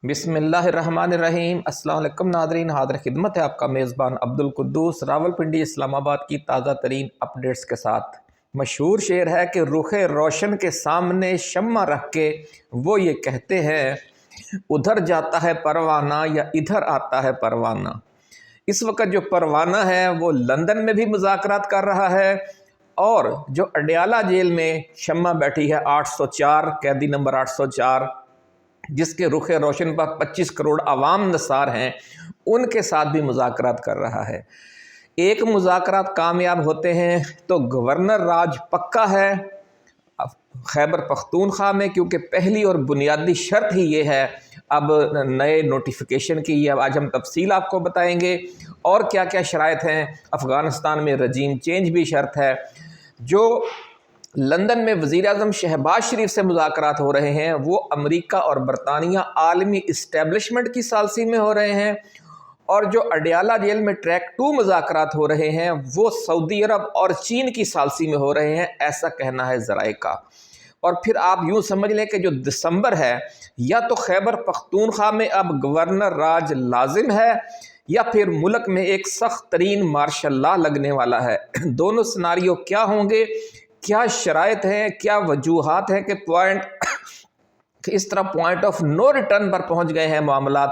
بسم اللہ الرحمن الرحیم۔ السلام علیکم ناظرین، حاضر خدمت ہے آپ کا میزبان عبدالقدوس راولپنڈی اسلام آباد کی تازہ ترین اپڈیٹس کے ساتھ۔ مشہور شعر ہے کہ رخ روشن کے سامنے شمع رکھ کے وہ یہ کہتے ہیں ادھر جاتا ہے پروانہ یا ادھر آتا ہے پروانہ۔ اس وقت جو پروانہ ہے وہ لندن میں بھی مذاکرات کر رہا ہے، اور جو اڈیالہ جیل میں شمع بیٹھی ہے 804 قیدی نمبر 804، جس کے رخ روشن پر 25 کروڑ عوام نثار ہیں، ان کے ساتھ بھی مذاکرات کر رہا ہے۔ ایک مذاکرات کامیاب ہوتے ہیں تو گورنر راج پکا ہے خیبر پختونخوا میں، کیونکہ پہلی اور بنیادی شرط ہی یہ ہے اب نئے نوٹیفیکیشن کی۔ یہ آج ہم تفصیل آپ کو بتائیں گے، اور کیا کیا شرائط ہیں۔ افغانستان میں رجیم چینج بھی شرط ہے۔ جو لندن میں وزیر اعظم شہباز شریف سے مذاکرات ہو رہے ہیں، وہ امریکہ اور برطانیہ عالمی اسٹیبلشمنٹ کی ثالثی میں ہو رہے ہیں، اور جو اڈیالہ جیل میں ٹریک 2 مذاکرات ہو رہے ہیں وہ سعودی عرب اور چین کی ثالثی میں ہو رہے ہیں، ایسا کہنا ہے ذرائع کا۔ اور پھر آپ یوں سمجھ لیں کہ جو دسمبر ہے، یا تو خیبر پختونخوا میں اب گورنر راج لازم ہے، یا پھر ملک میں ایک سخت ترین مارشل لا لگنے والا ہے۔ دونوں سناریو کیا ہوں گے، کیا شرائط ہیں، کیا وجوہات ہیں کہ اس طرح پوائنٹ آف نو ریٹرن پر پہنچ گئے ہیں معاملات،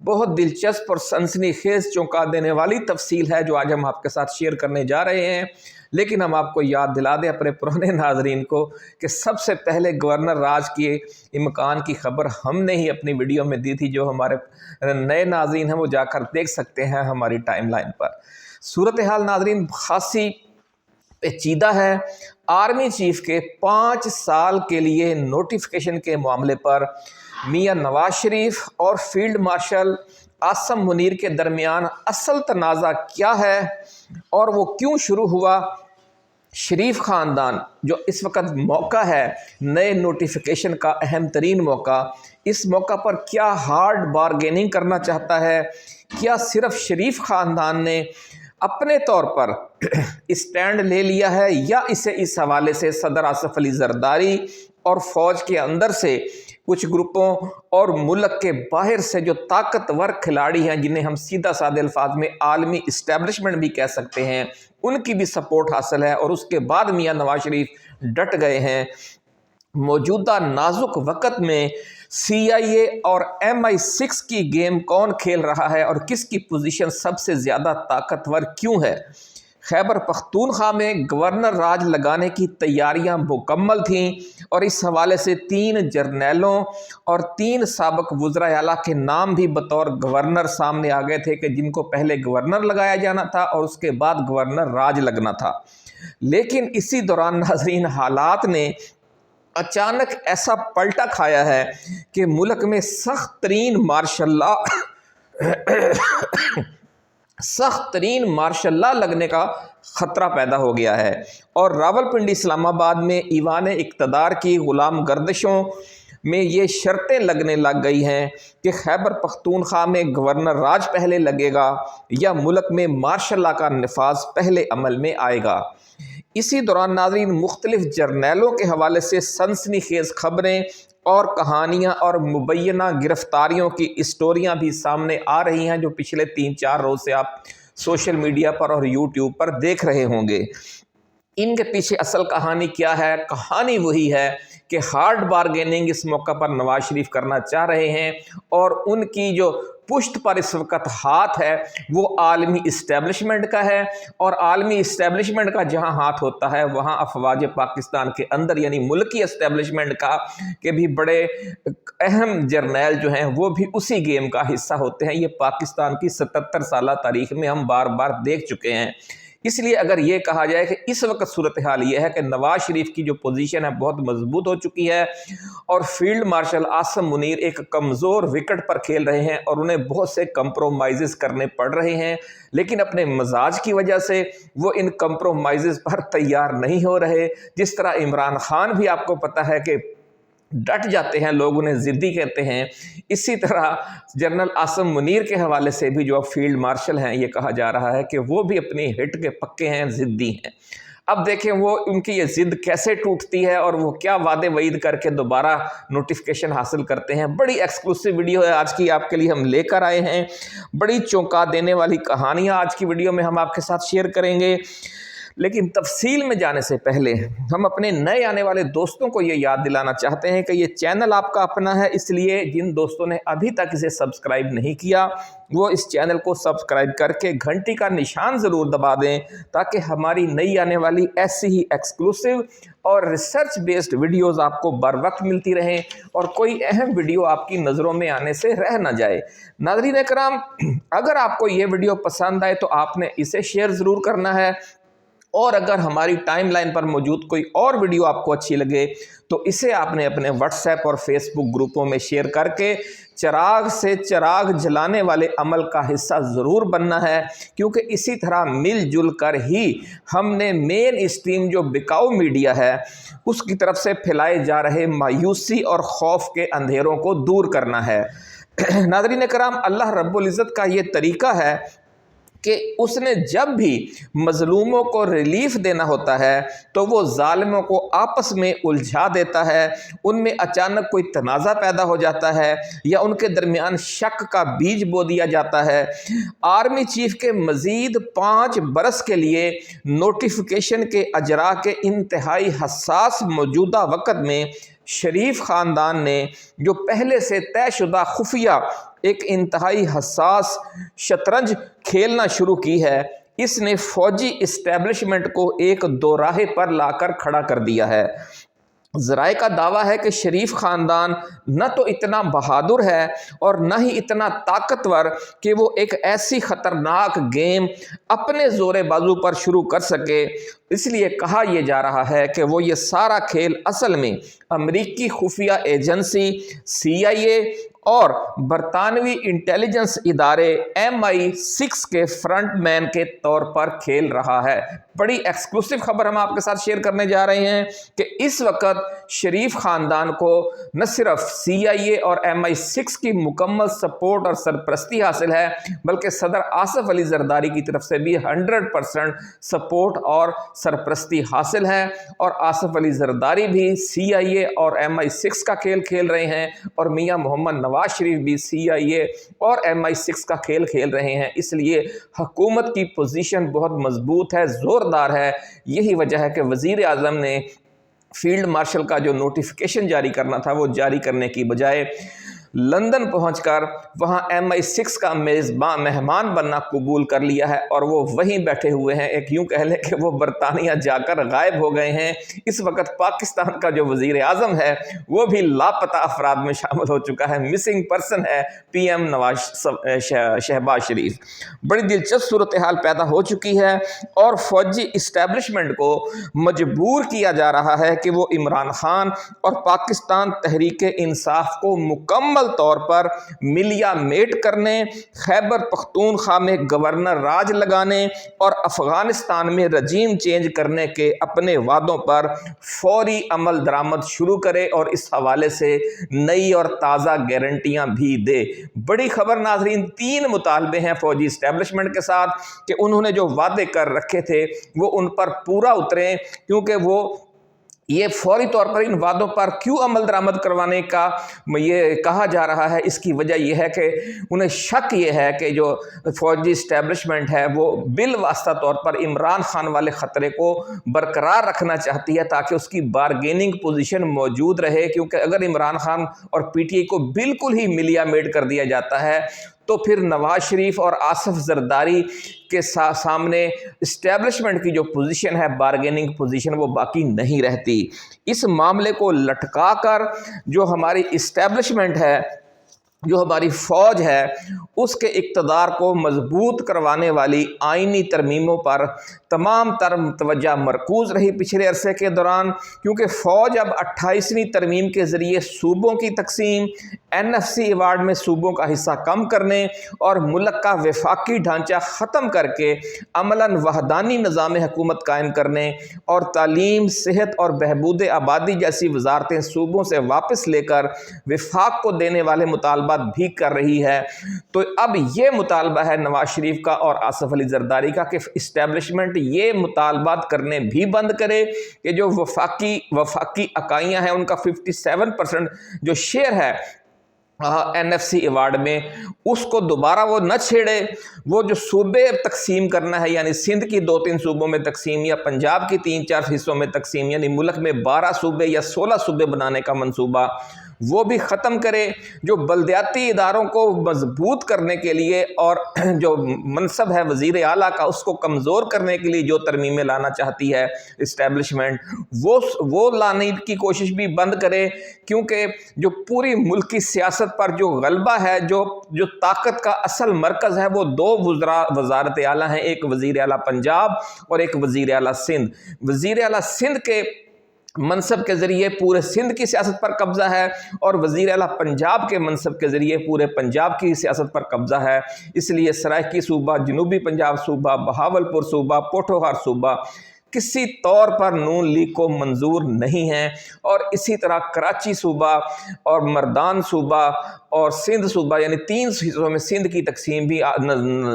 بہت دلچسپ اور سنسنی خیز چونکا دینے والی تفصیل ہے جو آج ہم آپ کے ساتھ شیئر کرنے جا رہے ہیں۔ لیکن ہم آپ کو یاد دلا دیں اپنے پرانے ناظرین کو کہ سب سے پہلے گورنر راج کے امکان کی خبر ہم نے ہی اپنی ویڈیو میں دی تھی، جو ہمارے نئے ناظرین ہیں وہ جا کر دیکھ سکتے ہیں ہماری ٹائم لائن پر۔ صورتحال ناظرین خاصی پیچیدہ ہے۔ آرمی چیف کے 5 سال کے لیے نوٹیفیکیشن کے معاملے پر میاں نواز شریف اور فیلڈ مارشل عاصم منیر کے درمیان اصل تنازع کیا ہے، اور وہ کیوں شروع ہوا۔ شریف خاندان جو اس وقت موقع ہے نئے نوٹیفیکیشن کا اہم ترین موقع، اس موقع پر کیا ہارڈ بارگیننگ کرنا چاہتا ہے؟ کیا صرف شریف خاندان نے اپنے طور پر اسٹینڈ لے لیا ہے، یا اسے اس حوالے سے صدر آصف علی زرداری اور فوج کے اندر سے کچھ گروپوں اور ملک کے باہر سے جو طاقتور کھلاڑی ہیں، جنہیں ہم سیدھا سادے الفاظ میں عالمی اسٹیبلشمنٹ بھی کہہ سکتے ہیں، ان کی بھی سپورٹ حاصل ہے، اور اس کے بعد میاں نواز شریف ڈٹ گئے ہیں؟ موجودہ نازک وقت میں CIA اور MI6 کی گیم کون کھیل رہا ہے، اور کس کی پوزیشن سب سے زیادہ طاقتور کیوں ہے؟ خیبر پختونخوا میں گورنر راج لگانے کی تیاریاں مکمل تھیں، اور اس حوالے سے 3 جرنیلوں اور 3 سابق وزراء اعلیٰ کے نام بھی بطور گورنر سامنے آ گئے تھے، کہ جن کو پہلے گورنر لگایا جانا تھا اور اس کے بعد گورنر راج لگنا تھا۔ لیکن اسی دوران ناظرین حالات نے اچانک ایسا پلٹا کھایا ہے کہ ملک میں سخت ترین مارشل لا لگنے کا خطرہ پیدا ہو گیا ہے، اور راولپنڈی اسلام آباد میں ایوان اقتدار کی غلام گردشوں میں یہ شرطیں لگنے لگ گئی ہیں کہ خیبر پختونخوا میں گورنر راج پہلے لگے گا، یا ملک میں مارشل لا کا نفاذ پہلے عمل میں آئے گا۔ اسی دوران ناظرین مختلف جرنیلوں کے حوالے سے سنسنی خیز خبریں اور کہانیاں اور مبینہ گرفتاریوں کی اسٹوریاں بھی سامنے آ رہی ہیں، جو پچھلے 3-4 روز سے آپ سوشل میڈیا پر اور یوٹیوب پر دیکھ رہے ہوں گے۔ ان کے پیچھے اصل کہانی کیا ہے؟ کہانی وہی ہے کہ ہارڈ بارگیننگ اس موقع پر نواز شریف کرنا چاہ رہے ہیں، اور ان کی جو پشت پر اس وقت ہاتھ ہے وہ عالمی اسٹیبلشمنٹ کا ہے، اور عالمی اسٹیبلشمنٹ کا جہاں ہاتھ ہوتا ہے وہاں افواج پاکستان کے اندر یعنی ملکی اسٹیبلشمنٹ کا کے بھی بڑے اہم جرنیل جو ہیں وہ بھی اسی گیم کا حصہ ہوتے ہیں۔ یہ پاکستان کی 77 سالہ تاریخ میں ہم بار بار دیکھ چکے ہیں۔ اس لیے اگر یہ کہا جائے کہ اس وقت صورتحال یہ ہے کہ نواز شریف کی جو پوزیشن ہے بہت مضبوط ہو چکی ہے، اور فیلڈ مارشل عاصم منیر ایک کمزور وکٹ پر کھیل رہے ہیں، اور انہیں بہت سے کمپرومائزز کرنے پڑ رہے ہیں، لیکن اپنے مزاج کی وجہ سے وہ ان کمپرومائزز پر تیار نہیں ہو رہے۔ جس طرح عمران خان بھی آپ کو پتہ ہے کہ ڈٹ جاتے ہیں، لوگ انہیں ضدی کہتے ہیں، اسی طرح جنرل عاصم منیر کے حوالے سے بھی جو اب فیلڈ مارشل ہیں، یہ کہا جا رہا ہے کہ وہ بھی اپنی ہٹ کے پکے ہیں، ضدی ہیں۔ اب دیکھیں وہ ان کی یہ ضد کیسے ٹوٹتی ہے اور وہ کیا وعدے وعید کر کے دوبارہ نوٹیفیکیشن حاصل کرتے ہیں۔ بڑی ایکسکلوسیو ویڈیو ہے آج کی آپ کے لیے ہم لے کر آئے ہیں، بڑی چونکا دینے والی کہانیاں آج کی ویڈیو میں ہم آپ کے ساتھ شیئر کریں گے۔ لیکن تفصیل میں جانے سے پہلے ہم اپنے نئے آنے والے دوستوں کو یہ یاد دلانا چاہتے ہیں کہ یہ چینل آپ کا اپنا ہے، اس لیے جن دوستوں نے ابھی تک اسے سبسکرائب نہیں کیا وہ اس چینل کو سبسکرائب کر کے گھنٹی کا نشان ضرور دبا دیں تاکہ ہماری نئی آنے والی ایسی ہی ایکسکلوسیو اور ریسرچ بیسڈ ویڈیوز آپ کو بر وقت ملتی رہیں اور کوئی اہم ویڈیو آپ کی نظروں میں آنے سے رہ نہ جائے۔ ناظرین اکرام، اگر آپ کو یہ ویڈیو پسند آئے تو آپ نے اسے شیئر ضرور کرنا ہے، اور اگر ہماری ٹائم لائن پر موجود کوئی اور ویڈیو آپ کو اچھی لگے تو اسے آپ نے اپنے واٹس ایپ اور فیس بک گروپوں میں شیئر کر کے چراغ سے چراغ جلانے والے عمل کا حصہ ضرور بننا ہے، کیونکہ اسی طرح مل جل کر ہی ہم نے مین اسٹریم جو بکاؤ میڈیا ہے اس کی طرف سے پھیلائے جا رہے مایوسی اور خوف کے اندھیروں کو دور کرنا ہے۔ ناظرین کرام، اللہ رب العزت کا یہ طریقہ ہے کہ اس نے جب بھی مظلوموں کو ریلیف دینا ہوتا ہے تو وہ ظالموں کو آپس میں الجھا دیتا ہے، ان میں اچانک کوئی تنازع پیدا ہو جاتا ہے یا ان کے درمیان شک کا بیج بو دیا جاتا ہے۔ آرمی چیف کے مزید 5 برس کے لیے نوٹیفیکیشن کے اجراء کے انتہائی حساس موجودہ وقت میں شریف خاندان نے جو پہلے سے طے شدہ خفیہ ایک انتہائی حساس شطرنج کھیلنا شروع کی ہے، اس نے فوجی اسٹیبلشمنٹ کو ایک دوراہے پر لا کر کھڑا کر دیا ہے۔ ذرائع کا دعویٰ ہے کہ شریف خاندان نہ تو اتنا بہادر ہے اور نہ ہی اتنا طاقتور کہ وہ ایک ایسی خطرناک گیم اپنے زور بازو پر شروع کر سکے، اس لیے کہا یہ جا رہا ہے کہ وہ یہ سارا کھیل اصل میں امریکی خفیہ ایجنسی CIA اور برطانوی انٹیلیجنس ادارے MI6 کے فرنٹ مین کے طور پر کھیل رہا ہے۔ بڑی ایکسکلوسیو خبر ہم آپ کے ساتھ شیئر کرنے جا رہے ہیں کہ اس وقت شریف خاندان کو نہ صرف CIA اور MI6 کی مکمل سپورٹ اور سرپرستی حاصل ہے بلکہ صدر آصف علی زرداری کی طرف سے بھی 100% سپورٹ اور سرپرستی حاصل ہے، اور آصف علی زرداری بھی CIA اور MI6 کا کھیل کھیل رہے ہیں اور میاں محمد نواز شریف بھی CIA اور MI6 کا کھیل کھیل رہے ہیں۔ اس لیے حکومت کی پوزیشن بہت مضبوط ہے، زوردار ہے۔ یہی وجہ ہے کہ وزیر اعظم نے فیلڈ مارشل کا جو نوٹیفیکیشن جاری کرنا تھا وہ جاری کرنے کی بجائے لندن پہنچ کر وہاں MI6 کا مہمان بننا قبول کر لیا ہے، اور وہ وہیں بیٹھے ہوئے ہیں۔ ایک یوں کہہ لیں کہ وہ برطانیہ جا کر غائب ہو گئے ہیں۔ اس وقت پاکستان کا جو وزیر اعظم ہے وہ بھی لاپتہ افراد میں شامل ہو چکا ہے، مسنگ پرسن ہے PM شہباز شریف۔ بڑی دلچسپ صورتحال پیدا ہو چکی ہے اور فوجی اسٹیبلشمنٹ کو مجبور کیا جا رہا ہے کہ وہ عمران خان اور پاکستان تحریک انصاف کو مکمل طور پر ملیا میٹ کرنے، خیبر پختونخوا میں گورنر راج لگانے اور افغانستان میں رجیم چینج کرنے کے اپنے وعدوں پر فوری عمل درآمد شروع کرے اور اس حوالے سے نئی اور تازہ گارنٹیاں بھی دے۔ بڑی خبر ناظرین، 3 مطالبے ہیں فوجی اسٹیبلشمنٹ کے ساتھ کہ انہوں نے جو وعدے کر رکھے تھے وہ ان پر پورا اتریں، کیونکہ وہ یہ فوری طور پر ان وعدوں پر کیوں عمل درآمد کروانے کا یہ کہا جا رہا ہے، اس کی وجہ یہ ہے کہ انہیں شک یہ ہے کہ جو فوجی اسٹیبلشمنٹ ہے وہ بالواسطہ طور پر عمران خان والے خطرے کو برقرار رکھنا چاہتی ہے تاکہ اس کی بارگیننگ پوزیشن موجود رہے، کیونکہ اگر عمران خان اور PTI کو بالکل ہی ملیا میٹ کر دیا جاتا ہے تو پھر نواز شریف اور آصف زرداری کے سامنے اسٹیبلشمنٹ کی جو پوزیشن ہے، بارگیننگ پوزیشن، وہ باقی نہیں رہتی۔ اس معاملے کو لٹکا کر جو ہماری اسٹیبلشمنٹ ہے، جو ہماری فوج ہے، اس کے اقتدار کو مضبوط کروانے والی آئینی ترمیموں پر تمام تر توجہ مرکوز رہی پچھلے عرصے کے دوران، کیونکہ فوج اب 28ویں ترمیم کے ذریعے صوبوں کی تقسیم، NFC ایوارڈ میں صوبوں کا حصہ کم کرنے اور ملک کا وفاقی ڈھانچہ ختم کر کے عملاً وحدانی نظام حکومت قائم کرنے اور تعلیم، صحت اور بہبود آبادی جیسی وزارتیں صوبوں سے واپس لے کر وفاق کو دینے والے مطالبات بھی کر رہی ہے۔ تو اب یہ مطالبہ ہے نواز شریف کا اور آصف علی زرداری کا کہ اسٹیبلشمنٹ یہ مطالبات کرنے بھی بند کرے کہ جو وفاقی اکائیاں ہیں ان کا 57% جو شیئر ہے NFC ایوارڈ میں، اس کو دوبارہ وہ نہ چھیڑے۔ وہ جو صوبے تقسیم کرنا ہے، یعنی سندھ کی 2-3 صوبوں میں تقسیم یا پنجاب کی 3-4 حصوں میں تقسیم، یعنی ملک میں 12 صوبے یا 16 صوبے بنانے کا منصوبہ، وہ بھی ختم کرے۔ جو بلدیاتی اداروں کو مضبوط کرنے کے لیے اور جو منصب ہے وزیر اعلیٰ کا اس کو کمزور کرنے کے لیے جو ترمیمیں لانا چاہتی ہے اسٹیبلشمنٹ، وہ لانے کی کوشش بھی بند کرے، کیونکہ جو پوری ملکی سیاست پر جو غلبہ ہے، جو طاقت کا اصل مرکز ہے، وہ 2 وزارت اعلیٰ ہیں، ایک وزیر اعلیٰ پنجاب اور ایک وزیر اعلیٰ سندھ۔ وزیر اعلیٰ سندھ کے منصب کے ذریعے پورے سندھ کی سیاست پر قبضہ ہے اور وزیر اعلیٰ پنجاب کے منصب کے ذریعے پورے پنجاب کی سیاست پر قبضہ ہے۔ اس لیے سرائکی صوبہ، جنوبی پنجاب صوبہ، بہاولپور صوبہ، پوٹھوہار صوبہ کسی طور پر نون لیگ کو منظور نہیں ہیں، اور اسی طرح کراچی صوبہ اور مردان صوبہ اور سندھ صوبہ، یعنی 3 حصوں میں سندھ کی تقسیم بھی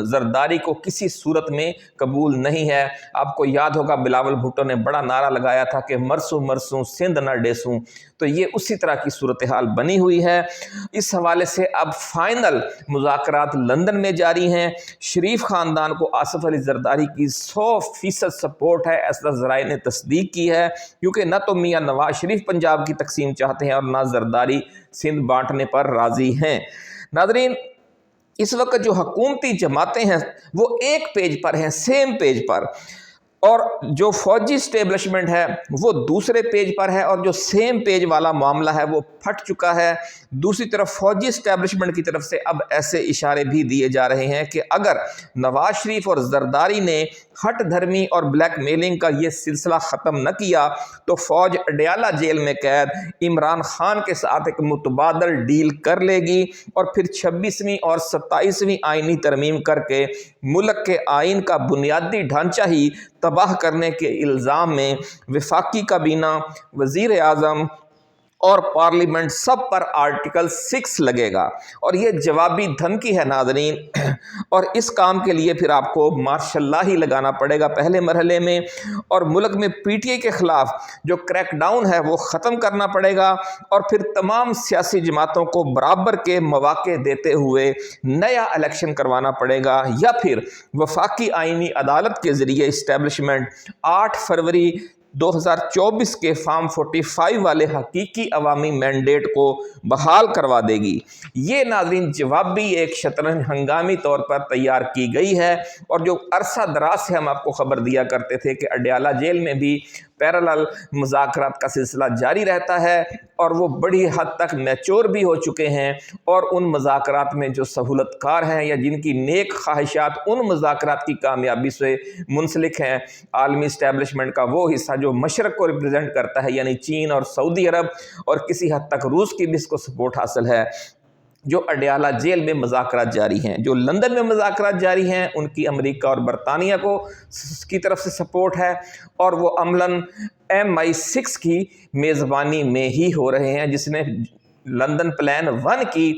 زرداری کو کسی صورت میں قبول نہیں ہے۔ آپ کو یاد ہوگا بلاول بھٹو نے بڑا نعرہ لگایا تھا کہ مرسوں مرسوں سندھ نہ ڈیسوں، تو یہ اسی طرح کی صورتحال بنی ہوئی ہے۔ اس حوالے سے اب فائنل مذاکرات لندن میں جاری ہیں۔ شریف خاندان کو آصف علی زرداری کی 100% سپورٹ ہے، ایسا ذرائع نے تصدیق کی ہے، کیونکہ نہ تو میاں نواز شریف پنجاب کی تقسیم چاہتے ہیں اور نہ زرداری سندھ بانٹنے پر راضی ہیں۔ ناظرین، اس وقت جو حکومتی جماعتیں ہیں وہ ایک پیج پر ہیں، سیم پیج پر، اور جو فوجی اسٹیبلشمنٹ ہے وہ دوسرے پیج پر ہے، اور جو سیم پیج والا معاملہ ہے وہ پھٹ چکا ہے۔ دوسری طرف فوجی اسٹیبلشمنٹ کی طرف سے اب ایسے اشارے بھی دیے جا رہے ہیں کہ اگر نواز شریف اور زرداری نے ہٹ دھرمی اور بلیک میلنگ کا یہ سلسلہ ختم نہ کیا تو فوج اڈیالہ جیل میں قید عمران خان کے ساتھ ایک متبادل ڈیل کر لے گی، اور پھر 26ویں اور 27ویں آئینی ترمیم کر کے ملک کے آئین کا بنیادی ڈھانچہ ہی تباہ کرنے کے الزام میں وفاقی کابینہ، وزیر اعظم اور پارلیمنٹ سب پر آرٹیکل 6 لگے گا، اور یہ جوابی دھمکی ہے ناظرین۔ اور اس کام کے لیے پھر آپ کو مارشل لا ہی لگانا پڑے گا پہلے مرحلے میں، اور ملک میں PTI کے خلاف جو کریک ڈاؤن ہے وہ ختم کرنا پڑے گا، اور پھر تمام سیاسی جماعتوں کو برابر کے مواقع دیتے ہوئے نیا الیکشن کروانا پڑے گا، یا پھر وفاقی آئینی عدالت کے ذریعے اسٹیبلشمنٹ 8 فروری 2024 کے فارم 45 والے حقیقی عوامی مینڈیٹ کو بحال کروا دے گی۔ یہ ناظرین جوابی ایک شطرنج ہنگامی طور پر تیار کی گئی ہے، اور جو عرصہ دراز سے ہم آپ کو خبر دیا کرتے تھے کہ اڈیالہ جیل میں بھی پیرالل مذاکرات کا سلسلہ جاری رہتا ہے، اور وہ بڑی حد تک میچور بھی ہو چکے ہیں، اور ان مذاکرات میں جو سہولت کار ہیں یا جن کی نیک خواہشات ان مذاکرات کی کامیابی سے منسلک ہیں، عالمی اسٹیبلشمنٹ کا وہ حصہ جو مشرق کو ریپرزینٹ کرتا ہے، یعنی چین اور سعودی عرب، اور کسی حد تک روس کی بھی اس کو سپورٹ حاصل ہے، جو اڈیالہ جیل میں مذاکرات جاری ہیں۔ جو لندن میں مذاکرات جاری ہیں ان کی امریکہ اور برطانیہ کی طرف سے سپورٹ ہے، اور وہ عملاً MI6 کی میزبانی میں ہی ہو رہے ہیں، جس نے لندن پلان 1 کی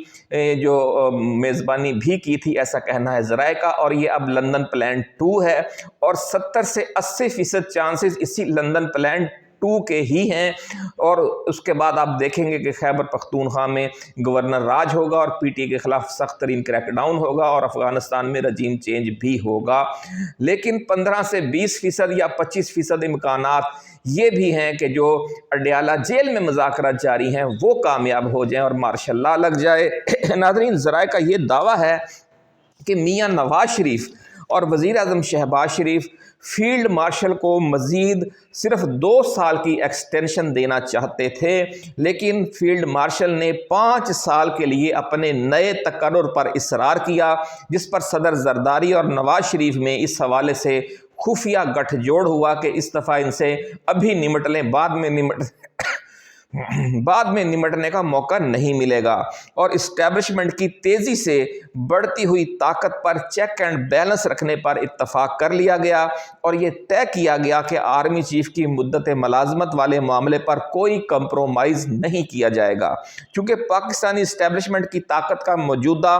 جو میزبانی بھی کی تھی، ایسا کہنا ہے ذرائع کا، اور یہ اب لندن پلان 2 ہے، اور 70 سے 80% چانسز اسی لندن پلان 2 کے ہی ہیں۔ اور اس کے بعد آپ دیکھیں گے کہ خیبر پختونخوا میں گورنر راج ہوگا، اور PTI کے خلاف سخت ترین کریک ڈاؤن ہوگا، اور افغانستان میں رجیم چینج بھی ہوگا۔ لیکن 15 سے 20% یا 25% امکانات یہ بھی ہیں کہ جو اڈیالہ جیل میں مذاکرات جاری ہیں وہ کامیاب ہو جائیں اور مارشل لا لگ جائے۔ ناظرین، ذرائع کا یہ دعویٰ ہے کہ میاں نواز شریف اور وزیر اعظم شہباز شریف فیلڈ مارشل کو مزید صرف 2 سال کی ایکسٹینشن دینا چاہتے تھے، لیکن فیلڈ مارشل نے 5 سال کے لیے اپنے نئے تقرر پر اصرار کیا، جس پر صدر زرداری اور نواز شریف میں اس حوالے سے خفیہ گٹھ جوڑ ہوا کہ اس دفعہ ان سے ابھی نمٹ لیں، بعد میں نمٹنے کا موقع نہیں ملے گا، اور اسٹیبلشمنٹ کی تیزی سے بڑھتی ہوئی طاقت پر چیک اینڈ بیلنس رکھنے پر اتفاق کر لیا گیا، اور یہ طے کیا گیا کہ آرمی چیف کی مدت ملازمت والے معاملے پر کوئی کمپرومائز نہیں کیا جائے گا، کیونکہ پاکستانی اسٹیبلشمنٹ کی طاقت کا موجودہ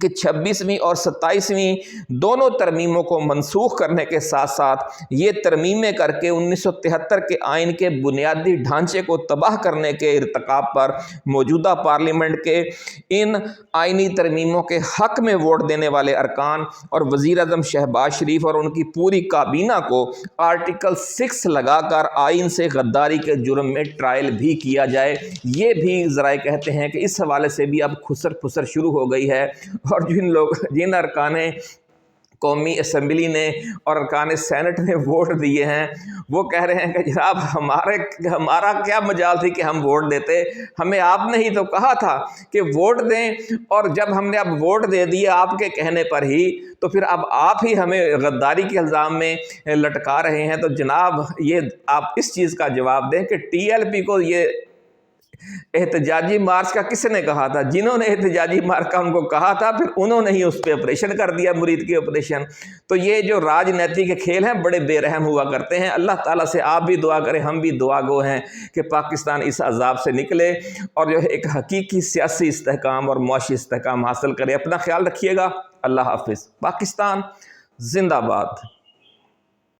کہ 26ویں اور 27ویں دونوں ترمیموں کو منسوخ کرنے کے ساتھ ساتھ یہ ترمیمیں کر کے 1973 کے آئین کے بنیادی ڈھانچے کو تباہ کرنے کے ارتکاب پر موجودہ پارلیمنٹ کے ان آئینی ترمیموں کے حق میں ووٹ دینے والے ارکان اور وزیر اعظم شہباز شریف اور ان کی پوری کابینہ کو آرٹیکل 6 لگا کر آئین سے غداری کے جرم میں ٹرائل بھی کیا جائے۔ یہ بھی ذرائع کہتے ہیں کہ اس حوالے سے بھی اب خسر پھسر شروع ہو گئی ہے، اور جن ارکان قومی اسمبلی نے اور ارکان سینٹ نے ووٹ دیے ہیں وہ کہہ رہے ہیں کہ جناب ہمارا کیا مجال تھی کہ ہم ووٹ دیتے، ہمیں آپ نے ہی تو کہا تھا کہ ووٹ دیں، اور جب ہم نے اب ووٹ دے دیے آپ کے کہنے پر ہی، تو پھر اب آپ ہی ہمیں غداری کے الزام میں لٹکا رہے ہیں۔ تو جناب یہ آپ اس چیز کا جواب دیں کہ ٹی ایل پی کو یہ احتجاجی مارچ کا کس نے کہا تھا؟ جنہوں نے احتجاجی مارچ کا ان کو کہا تھا، پھر انہوں نے ہی اس پہ آپریشن کر دیا، مرید کی آپریشن۔ تو یہ جو راجنیتی کے کھیل ہیں بڑے بے رحم ہوا کرتے ہیں۔ اللہ تعالیٰ سے آپ بھی دعا کریں، ہم بھی دعا گو ہیں کہ پاکستان اس عذاب سے نکلے اور جو ہے ایک حقیقی سیاسی استحکام اور معاشی استحکام حاصل کرے۔ اپنا خیال رکھیے گا، اللہ حافظ۔ پاکستان زندہ باد۔